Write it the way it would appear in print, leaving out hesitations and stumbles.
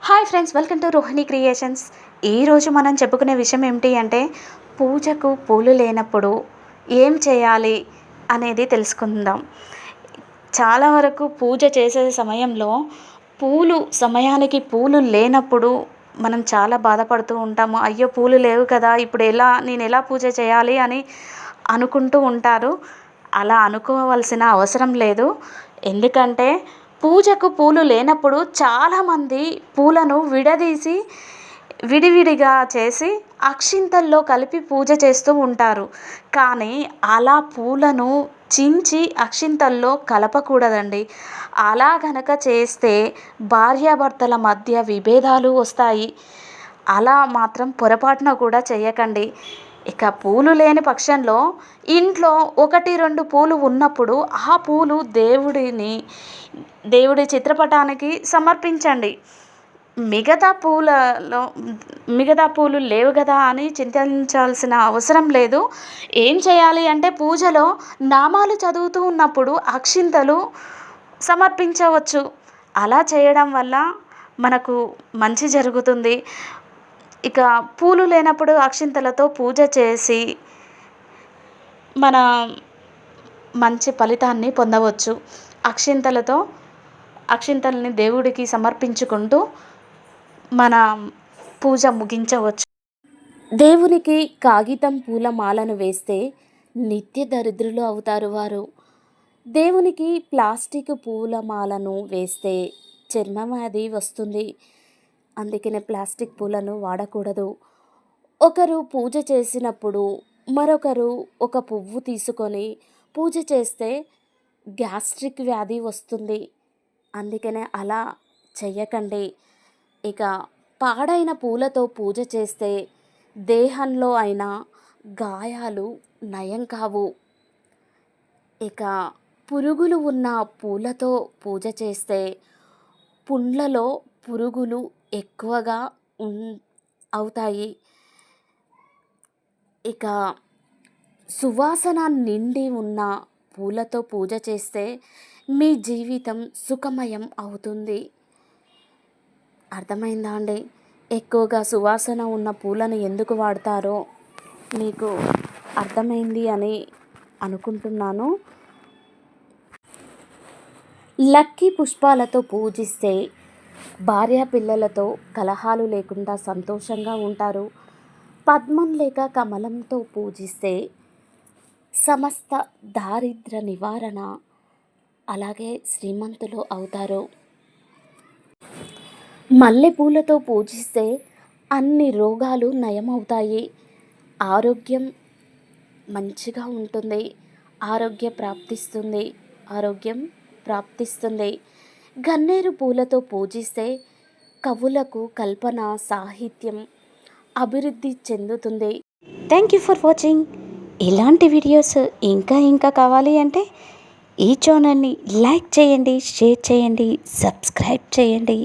Hi friends, welcome to Rohini creations. ఈరోజు మనం చెప్పుకునే విషయం ఏమిటి అంటే పూజకు పూలు లేనప్పుడు ఏం చేయాలి అనేది తెలుసుకుందాం. చాలా వరకు పూజ చేసే సమయంలో సమయానికి పూలు లేనప్పుడు మనం చాలా బాధపడుతూ ఉంటాము. అయ్యో, పూలు లేవు కదా, ఇప్పుడు నేను ఎలా పూజ చేయాలి అని అనుకుంటూ ఉంటారు. అలా అనుకోవాల్సిన అవసరం లేదు. ఎందుకంటే పూజకు పూలు లేనప్పుడు చాలామంది పూలను విడివిడిగా చేసి అక్షింతల్లో కలిపి పూజ చేస్తూ ఉంటారు. కానీ అలా పూలను చించి అక్షింతల్లో కలపకూడదండి. అలా గనక చేస్తే భార్యాభర్తల మధ్య విభేదాలు వస్తాయి. అలా మాత్రం పొరపాటున కూడా చేయకండి. ఇక పూలు లేని పక్షంలో ఇంట్లో 1-2 పూలు ఉన్నప్పుడు ఆ పూలు దేవుడి చిత్రపటానికి సమర్పించండి. మిగతా పూలు లేవు కదా అని చింతించాల్సిన అవసరం లేదు. ఏం చేయాలి అంటే పూజలో నామాలు చదువుతూ ఉన్నప్పుడు అక్షింతలు సమర్పించవచ్చు. అలా చేయడం వల్ల మనకు మంచి జరుగుతుంది. ఇక పూలు లేనప్పుడు అక్షింతలతో పూజ చేసి మన మంచి ఫలితాన్ని పొందవచ్చు. అక్షింతల్ని దేవుడికి సమర్పించుకుంటూ మన పూజ ముగించవచ్చు. దేవునికి కాగితం పూల మాలను వేస్తే నిత్య దరిద్రులు అవుతారు వారు. దేవునికి ప్లాస్టిక్ పూల మాలను వేస్తే చర్మవ్యాధి వస్తుంది. అందుకనే ప్లాస్టిక్ పూలను వాడకూడదు. ఒకరు పూజ చేసినప్పుడు మరొకరు ఒక పువ్వు తీసుకొని పూజ చేస్తే గ్యాస్ట్రిక్ వ్యాధి వస్తుంది. అందుకనే అలా చెయ్యకండి. ఇక పాడైన పూలతో పూజ చేస్తే దేహంలో అయినా గాయాలు నయం కావు. ఇక పురుగులు ఉన్న పూలతో పూజ చేస్తే పుండ్లలో పురుగులు ఎక్కువగా అవుతాయి. ఇక సువాసన నిండి ఉన్న పూలతో పూజ చేస్తే మీ జీవితం సుఖమయం అవుతుంది. అర్థమైందా అండి? ఎక్కువగా సువాసన ఉన్న పూలను ఎందుకు వాడతారో మీకు అర్థమైంది అని అనుకుంటున్నాను. లక్కీ పుష్పాలతో పూజిస్తే భార్యాపిల్లలతో కలహాలు లేకుండా సంతోషంగా ఉంటారు. పద్మం లేక కమలంతో పూజిస్తే సమస్త దారిద్ర నివారణ, అలాగే శ్రీమంతులు అవుతారు. మల్లెపూలతో పూజిస్తే అన్ని రోగాలు నయమవుతాయి. ఆరోగ్యం మంచిగా ఉంటుంది. ఆరోగ్యం ప్రాప్తిస్తుంది. గన్నేరు పూలతో పూజిస్తే కవులకు కల్పన సాహిత్యం అభివృద్ధి చెందుతుంది. Thank you for watching. ఇలాంటి వీడియోస్ ఇంకా కావాలి అంటే ఈ ఛానల్ని లైక్ చేయండి, షేర్ చేయండి, సబ్స్క్రైబ్ చేయండి.